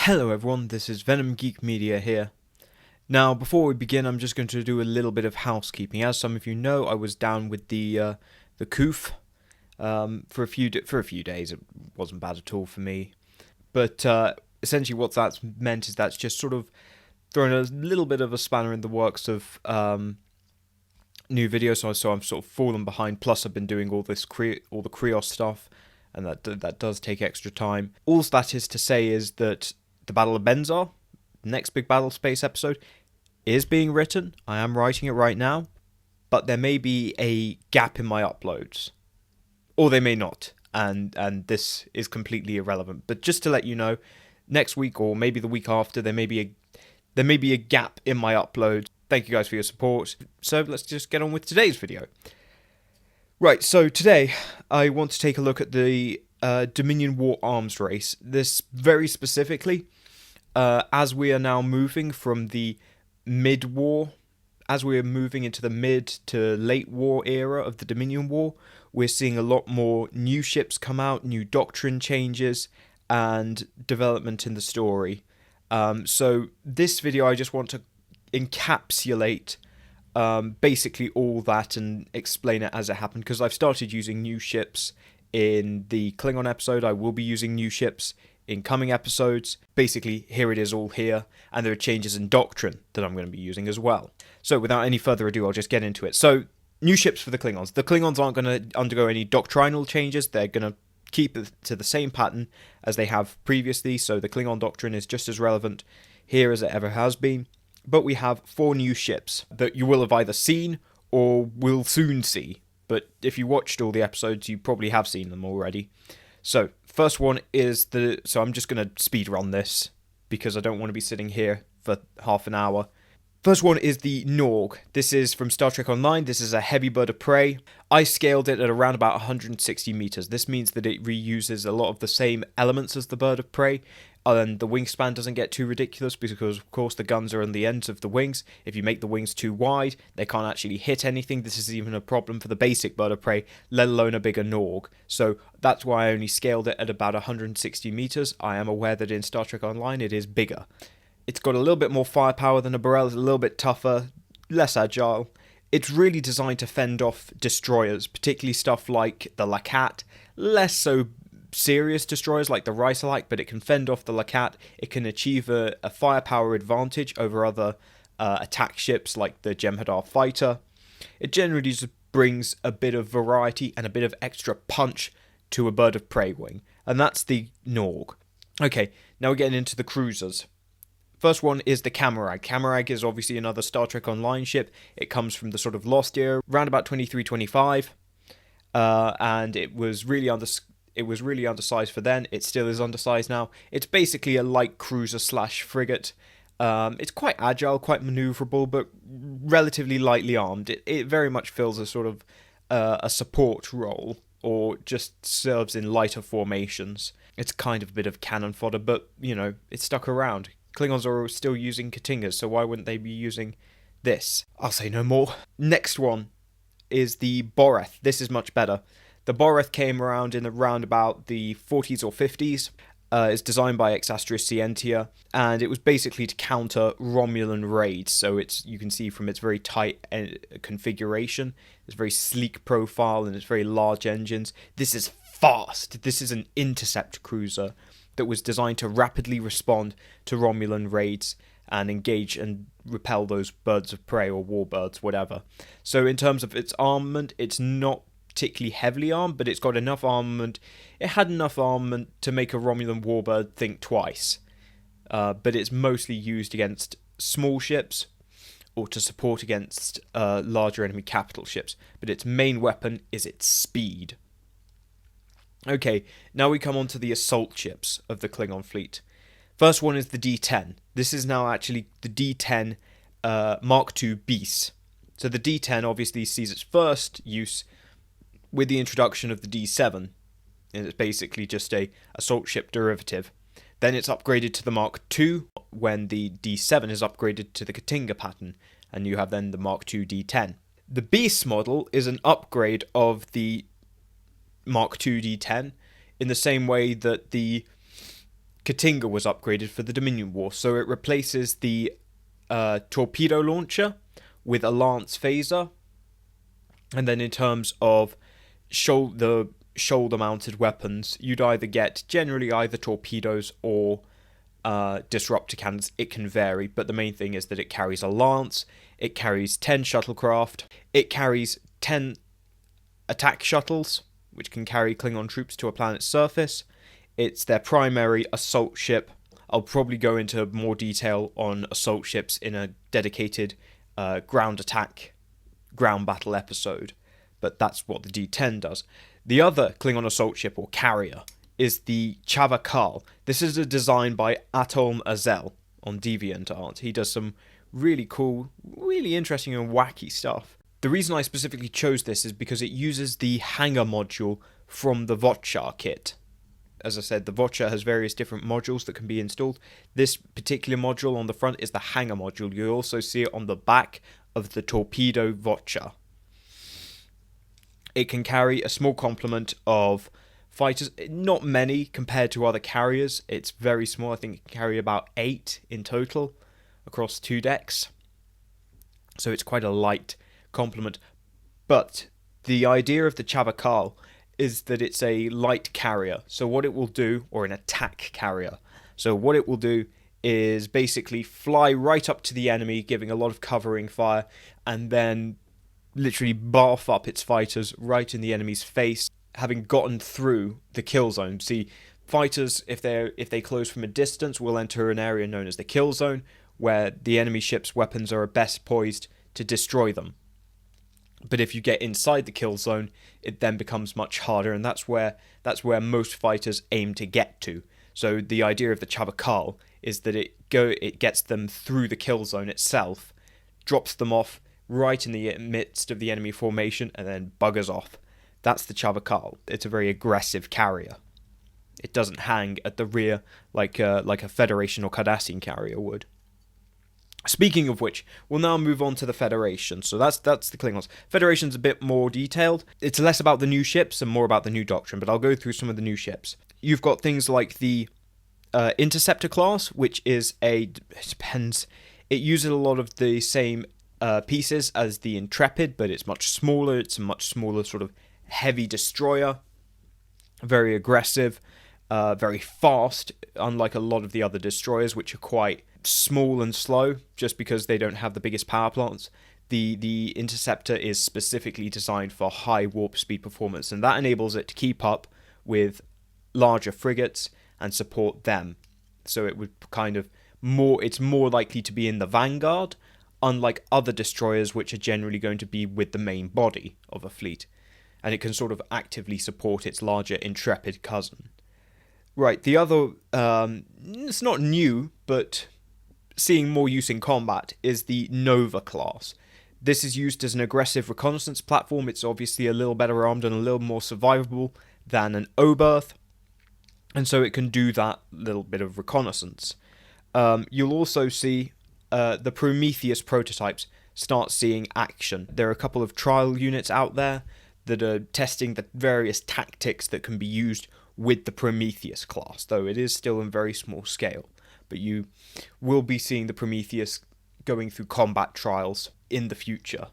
Hello everyone, this is Venom Geek Media here. Now, before we begin, I'm just going to do a little bit of housekeeping. As some of you know, I was down with the coof for a few days. It wasn't bad at all for me, but essentially, what that's meant is that's just sort of thrown a little bit of a spanner in the works of new videos. So I'm sort of fallen behind. Plus, I've been doing all the Krios stuff, and that does take extra time. All that is to say is that the Battle of Benzar, next big battle space episode, is being written. I am writing it right now, but there may be a gap in my uploads, or they may not, and this is completely irrelevant. But just to let you know, next week or maybe the week after, there may be a gap in my uploads. Thank you guys for your support. So let's just get on with today's video. Right, so today I want to take a look at the Dominion War arms race. This very specifically, as we are now moving from the mid-war, as we are moving into the mid to late war era of the Dominion War, we're seeing a lot more new ships come out, new doctrine changes, and development in the story. So this video I just want to encapsulate basically all that and explain it as it happened, because I've started using new ships in the Klingon episode. I will be using new ships in coming episodes. Basically, here it is all here, and there are changes in Doctrine that I'm going to be using as well. So without any further ado, I'll just get into it. So, new ships for the Klingons. The Klingons aren't going to undergo any doctrinal changes. They're going to keep it to the same pattern as they have previously, so the Klingon Doctrine is just as relevant here as it ever has been. But we have 4 new ships that you will have either seen or will soon see. But if you watched all the episodes, you probably have seen them already. So, first one is so I'm just going to speed run this, because I don't want to be sitting here for half an hour. First one is the Norg. This is from Star Trek Online. This is a heavy bird of prey. I scaled it at around about 160 meters. This means that it reuses a lot of the same elements as the bird of prey, and the wingspan doesn't get too ridiculous, because of course the guns are on the ends of the wings. If you make the wings too wide, they can't actually hit anything. This is even a problem for the basic bird of prey, let alone a bigger Norg. So that's why I only scaled it at about 160 meters. I am aware that in Star Trek Online it is bigger. It's got a little bit more firepower than a Burrell. It's a little bit tougher, less agile. It's really designed to fend off destroyers, particularly stuff like the Legate. Less so serious destroyers like the Rice-alike, but it can fend off the Legate. It can achieve a firepower advantage over other attack ships like the Jem'Hadar fighter. It generally just brings a bit of variety and a bit of extra punch to a bird of prey wing, and that's the Norg. Okay, now we're getting into the cruisers. First one is the Camarag. Camarag is obviously another Star Trek Online ship. It comes from the sort of Lost era, around about 2325, and it was really undersized for then. It still is undersized now. It's basically a light cruiser slash frigate. It's quite agile, quite maneuverable, but relatively lightly armed. It very much fills a sort of a support role, or just serves in lighter formations. It's kind of a bit of cannon fodder, but, you know, it's stuck around. Klingons are still using Katingas, so why wouldn't they be using this? I'll say no more. Next one is the Boreth. This is much better. The Boreth came around in around about the 40s or 50s. It's designed by Exastris Scientia, and it was basically to counter Romulan raids. So you can see from its very tight configuration, it's very sleek profile, and it's very large engines. This is fast. This is an intercept cruiser that was designed to rapidly respond to Romulan raids and engage and repel those birds of prey or warbirds, whatever. So in terms of its armament, it's not particularly heavily armed, but it's got enough armament. It had enough armament to make a Romulan warbird think twice. But it's mostly used against small ships or to support against larger enemy capital ships. But its main weapon is its speed. Okay, now we come on to the assault ships of the Klingon fleet. First one is the D-10. This is now actually the D-10 Mark II Beast. So the D-10 obviously sees its first use with the introduction of the D-7. And it's basically just a assault ship derivative. Then it's upgraded to the Mark II when the D-7 is upgraded to the Katinga pattern, and you have then the Mark II D-10. The Beast model is an upgrade of the Mark II D10 in the same way that the Katinga was upgraded for the Dominion War, so it replaces the torpedo launcher with a Lance phaser. And then in terms of shoulder-mounted weapons, you'd either get generally either torpedoes or disruptor cannons. It can vary, but the main thing is that it carries a Lance, it carries 10 shuttlecraft, it carries 10 attack shuttles, which can carry Klingon troops to a planet's surface. It's their primary assault ship. I'll probably go into more detail on assault ships in a dedicated ground battle episode, but that's what the D-10 does. The other Klingon assault ship, or carrier, is the Chavakal. This is a design by Atolm Azel on DeviantArt. He does some really cool, really interesting and wacky stuff. The reason I specifically chose this is because it uses the hangar module from the Vochar kit. As I said, the Vochar has various different modules that can be installed. This particular module on the front is the hangar module. You also see it on the back of the torpedo Vochar. It can carry a small complement of fighters, not many compared to other carriers. It's very small. I think it can carry about 8 in total across 2 decks. So it's quite a light complement. But the idea of the Chavakal is that it's a light carrier. So what it will do, or an attack carrier. So what it will do is basically fly right up to the enemy, giving a lot of covering fire, and then literally barf up its fighters right in the enemy's face, having gotten through the kill zone. See, fighters, if they close from a distance, will enter an area known as the kill zone, where the enemy ship's weapons are best poised to destroy them. But if you get inside the kill zone, it then becomes much harder, and that's where most fighters aim to get to. So the idea of the Chavakal is that it gets them through the kill zone itself, drops them off right in the midst of the enemy formation, and then buggers off. That's the Chavakal. It's a very aggressive carrier. It doesn't hang at the rear like a Federation or Cardassian carrier would. Speaking of which, we'll now move on to the Federation. So that's the Klingons. Federation's a bit more detailed. It's less about the new ships and more about the new doctrine, but I'll go through some of the new ships. You've got things like the Interceptor class, which is it uses a lot of the same pieces as the Intrepid, but it's much smaller. It's a much smaller sort of heavy destroyer. Very aggressive, very fast, unlike a lot of the other destroyers, which are quite small and slow just because they don't have the biggest power plants. The Interceptor is specifically designed for high warp speed performance, and that enables it to keep up with larger frigates and support them. So it would it's more likely to be in the vanguard, unlike other destroyers which are generally going to be with the main body of a fleet, and it can sort of actively support its larger Intrepid cousin. Right, the other, it's not new, but seeing more use in combat, is the Nova class. This is used as an aggressive reconnaissance platform. It's obviously a little better armed and a little more survivable than an Oberth, and so it can do that little bit of reconnaissance. You'll also see the Prometheus prototypes start seeing action. There are a couple of trial units out there that are testing the various tactics that can be used with the Prometheus class, though it is still in very small scale. But you will be seeing the Prometheus going through combat trials in the future.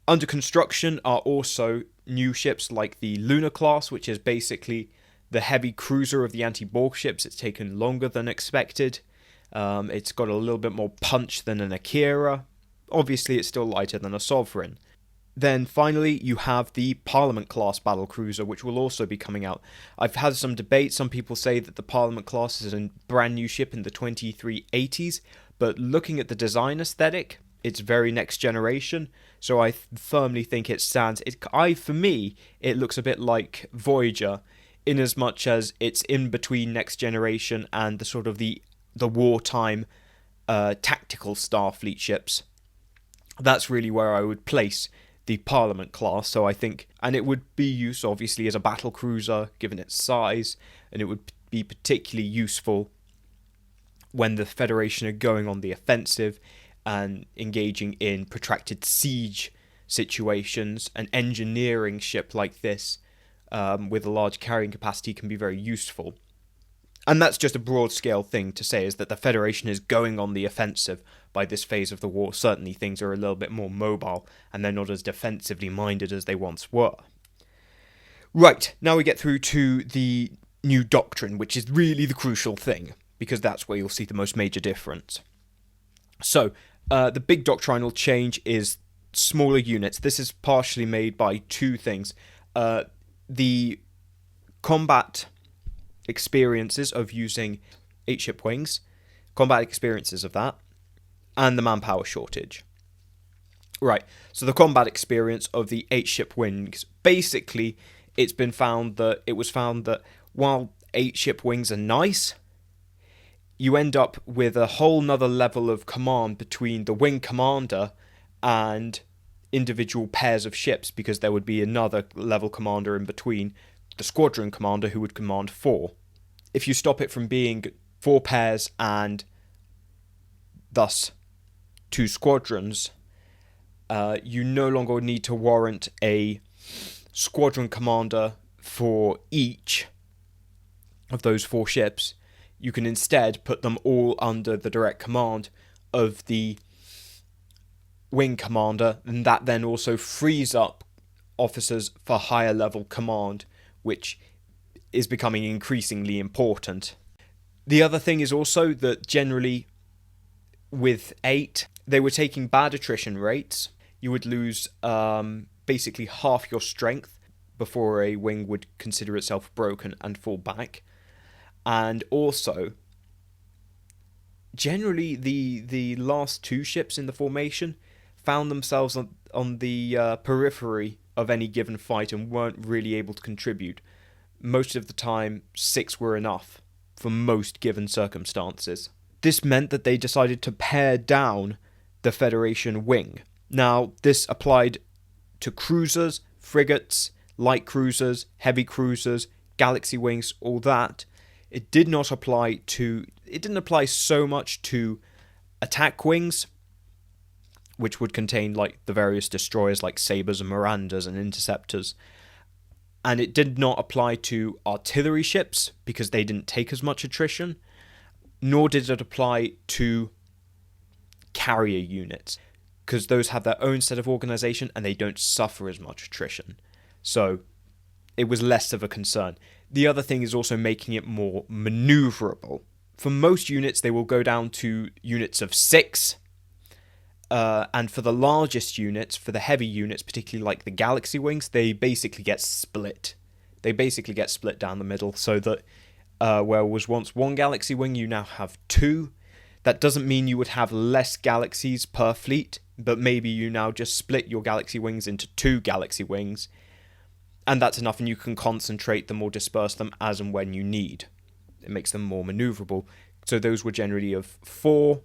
Under construction are also new ships like the Luna class, which is basically the heavy cruiser of the anti-Borg ships. It's taken longer than expected. It's got a little bit more punch than an Akira. Obviously, it's still lighter than a Sovereign. Then finally, you have the Parliament class battlecruiser, which will also be coming out. I've had some debate. Some people say that the Parliament class is a brand new ship in the 2380s, but looking at the design aesthetic, it's very next generation. So I firmly think it stands. For me, it looks a bit like Voyager, in as much as it's in between next generation and the sort of the wartime tactical Starfleet ships. That's really where I would place the Parliament class. So I think, and it would be used obviously as a battle cruiser given its size, and it would be particularly useful when the Federation are going on the offensive and engaging in protracted siege situations. An engineering ship like this with a large carrying capacity can be very useful. And that's just a broad-scale thing to say, is that the Federation is going on the offensive by this phase of the war. Certainly things are a little bit more mobile, and they're not as defensively minded as they once were. Right, now we get through to the new doctrine, which is really the crucial thing, because that's where you'll see the most major difference. So, the big doctrinal change is smaller units. This is partially made by two things. The combat experiences of using 8-ship wings, combat experiences of that, and the manpower shortage. Right, so the combat experience of the 8-ship wings, basically it was found that while 8-ship wings are nice, you end up with a whole nother level of command between the wing commander and individual pairs of ships, because there would be another level commander in between the squadron commander who would command 4. If you stop it from being 4 pairs and thus 2 squadrons, you no longer need to warrant a squadron commander for each of those 4 ships. You can instead put them all under the direct command of the wing commander, and that then also frees up officers for higher level command, which is becoming increasingly important. The other thing is also that generally with 8, they were taking bad attrition rates. You would lose basically half your strength before a wing would consider itself broken and fall back. And also, generally the last 2 ships in the formation found themselves on the periphery of any given fight and weren't really able to contribute. Most of the time, 6 were enough for most given circumstances. This meant that they decided to pare down the Federation wing. Now, this applied to cruisers, frigates, light cruisers, heavy cruisers, galaxy wings, all that. It didn't apply so much to attack wings, which would contain like the various destroyers like Sabres and Mirandas and Interceptors. And it did not apply to artillery ships because they didn't take as much attrition, nor did it apply to carrier units, because those have their own set of organization and they don't suffer as much attrition. So it was less of a concern. The other thing is also making it more maneuverable. For most units, they will go down to units of 6. And for the largest units, for the heavy units, particularly like the galaxy wings, they basically get split. They basically get split down the middle, so that where was once 1 galaxy wing, you now have 2. That doesn't mean you would have less galaxies per fleet, but maybe you now just split your galaxy wings into 2 galaxy wings, and that's enough, and you can concentrate them or disperse them as and when you need. It makes them more maneuverable. So those were generally of 4.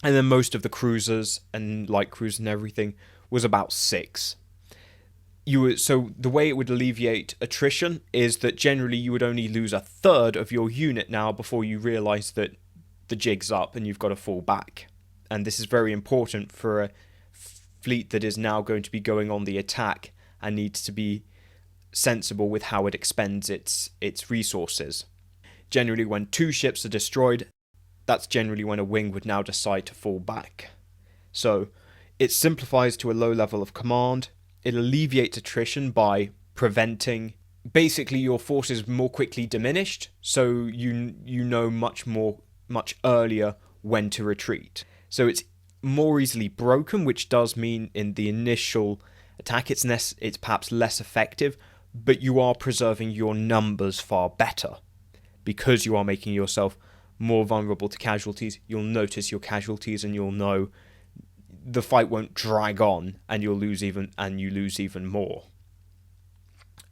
And then most of the cruisers and light cruisers and everything was about 6. So the way it would alleviate attrition is that generally you would only lose a third of your unit now before you realise that the jig's up and you've got to fall back. And this is very important for a fleet that is now going to be going on the attack and needs to be sensible with how it expends its resources. Generally, when 2 ships are destroyed, that's generally when a wing would now decide to fall back. So it simplifies to a low level of command. It alleviates attrition by preventing basically your forces more quickly diminished, so you know much earlier when to retreat. So it's more easily broken, which does mean in the initial attack it's perhaps less effective, but you are preserving your numbers far better because you are making yourself more vulnerable to casualties. You'll notice your casualties and you'll know the fight won't drag on and you lose even more.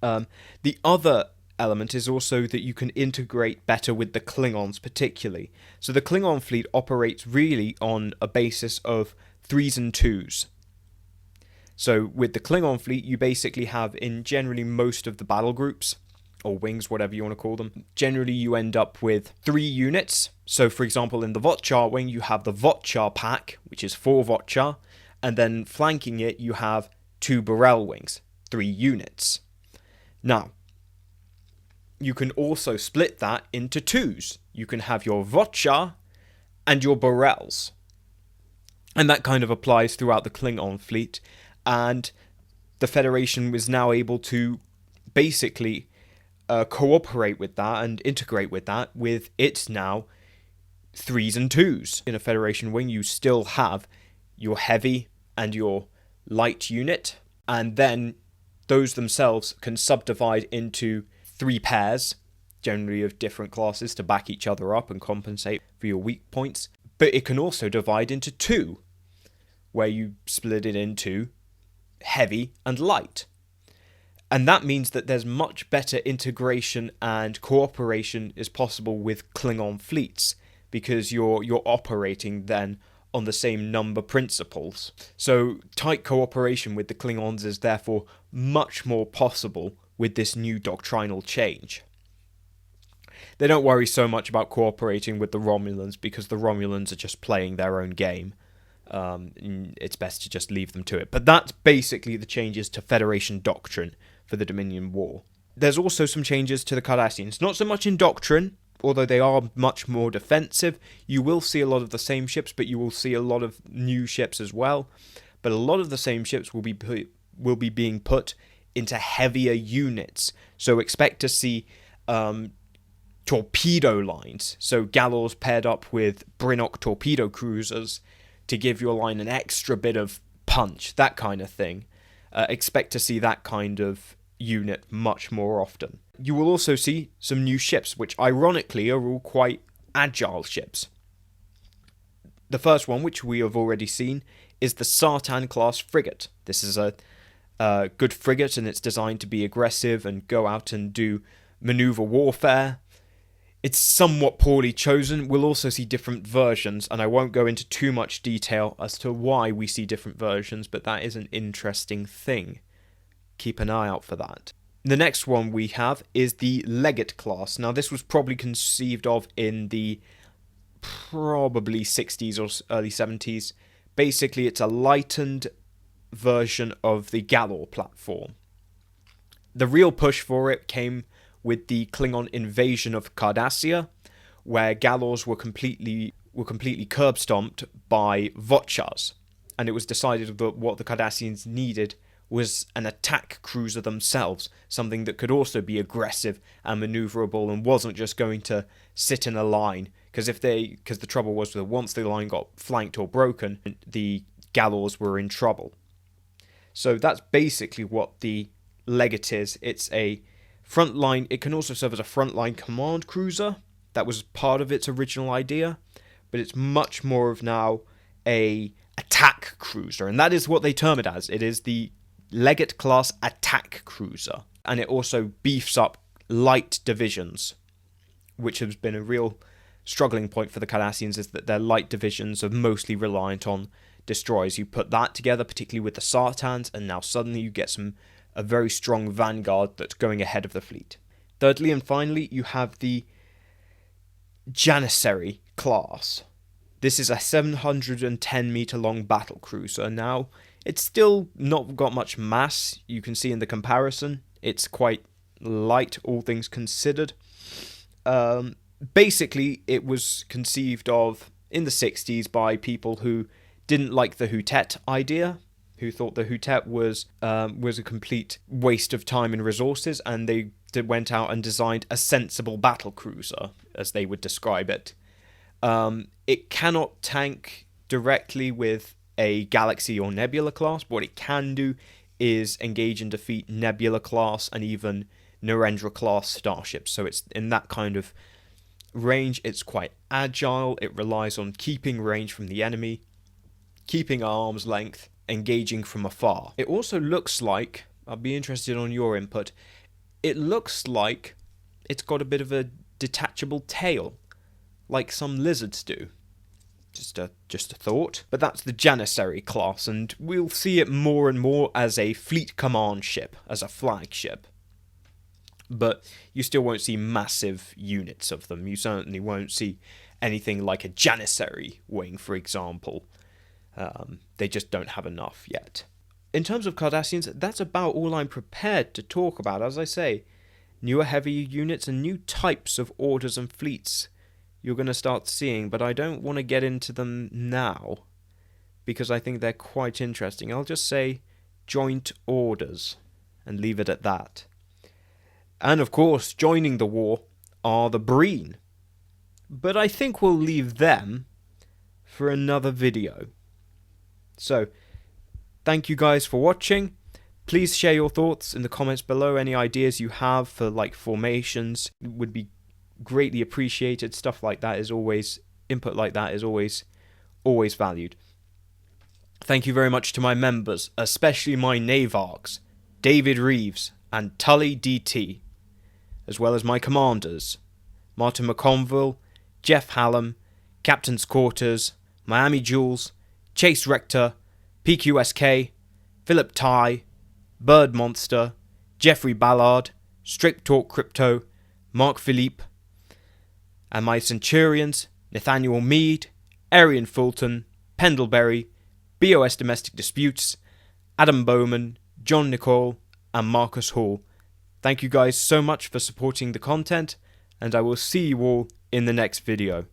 The other element is also that you can integrate better with the Klingons particularly. So the Klingon fleet operates really on a basis of 3s and 2s. So with the Klingon fleet, you basically have in generally most of the battle groups, or wings, whatever you want to call them, generally you end up with 3 units. So for example, in the Votchar wing, you have the Votchar pack, which is 4 Votchar, and then flanking it, you have 2 Burrell wings, 3 units. Now, you can also split that into twos. You can have your Vocha and your Borels. And that kind of applies throughout the Klingon fleet. And the Federation was now able to basically cooperate with that and integrate with that with its now 3s and 2s. In a Federation wing, you still have your heavy and your light unit, and then those themselves can subdivide into 3 pairs, generally of different classes, to back each other up and compensate for your weak points. But it can also divide into 2, where you split it into heavy and light. And that means that there's much better integration and cooperation is possible with Klingon fleets, because you're operating then on the same number principles. So tight cooperation with the Klingons is therefore much more possible with this new doctrinal change. They don't worry so much about cooperating with the Romulans, because the Romulans are just playing their own game. It's best to just leave them to it. But that's basically the changes to Federation Doctrine for the Dominion War. There's also some changes to the Cardassians. Not so much in Doctrine, although they are much more defensive. You will see a lot of the same ships, but you will see a lot of new ships as well. But a lot of the same ships will be being put into heavier units. So expect to see torpedo lines. So Gallows paired up with Brinnock torpedo cruisers to give your line an extra bit of punch, that kind of thing. Expect to see that kind of unit much more often. You will also see some new ships, which ironically are all quite agile ships. The first one, which we have already seen, is the Sartan class frigate. This is a good frigate, and it's designed to be aggressive and go out and do maneuver warfare. It's somewhat poorly chosen. We'll also see different versions, and I won't go into too much detail as to why we see different versions, but that is an interesting thing. Keep an eye out for that. The next one we have is the Legate class. Now, this was probably conceived of in the probably 60s or early 70s. Basically, it's a lightened version of the Galor platform. The real push for it came with the Klingon invasion of Cardassia, where Galors were completely curb-stomped by Vochas, and it was decided that what the Cardassians needed was an attack cruiser themselves, something that could also be aggressive and maneuverable and wasn't just going to sit in a line, because the trouble was that once the line got flanked or broken, the Galors were in trouble. So that's basically what the Legate is. It's a frontline. It can also serve as a frontline command cruiser. That was part of its original idea, but it's much more of now a attack cruiser, and that is what they term it as. It is the Legate class attack cruiser, and it also beefs up light divisions, which has been a real struggling point for the Cardassians, is that their light divisions are mostly reliant on destroyers. You put that together, particularly with the Sartans, and now suddenly you get a very strong vanguard that's going ahead of the fleet. Thirdly and finally, you have the Jannissary class. This is a 710 meter long battle cruiser. Now, it's still not got much mass. You can see in the comparison, it's quite light, all things considered. Basically, it was conceived of in the 60s by people who didn't like the Hutet idea, who thought the Hutet was a complete waste of time and resources, and they went out and designed a sensible battle cruiser, as they would describe it. It cannot tank directly with a Galaxy or Nebula class, but what it can do is engage and defeat Nebula class and even Narendra class starships. So it's in that kind of range. It's quite agile. It relies on keeping range from the enemy, keeping arm's length, engaging from afar. It also looks like, I'll be interested on your input, it looks like it's got a bit of a detachable tail, like some lizards do. Just a thought. But that's the Jannissary class, and we'll see it more and more as a fleet command ship, as a flagship. But you still won't see massive units of them. You certainly won't see anything like a Jannissary wing, for example. They just don't have enough yet. In terms of Cardassians, that's about all I'm prepared to talk about. As I say, newer heavier units and new types of orders and fleets you're going to start seeing, but I don't want to get into them now because I think they're quite interesting. I'll just say joint orders and leave it at that. And of course, joining the war are the Breen, but I think we'll leave them for another video. So, thank you guys for watching. Please share your thoughts in the comments below. Any ideas you have for like formations would be greatly appreciated. Stuff like that is always, input like that is always valued. Thank you very much to my members, especially my Navargs, David Reeves and Tully DT, as well as my commanders, Martin McConville, Jeff Hallam, Captain's Quarters, Miami Jules, Chase Rector, PQSK, Philip Ty, Bird Monster, Jeffrey Ballard, Straight Talk Crypto, Mark Philippe, and my Centurions, Nathaniel Mead, Arian Fulton, Pendlebury, BOS Domestic Disputes, Adam Bowman, John Nicole, and Marcus Hall. Thank you guys so much for supporting the content, and I will see you all in the next video.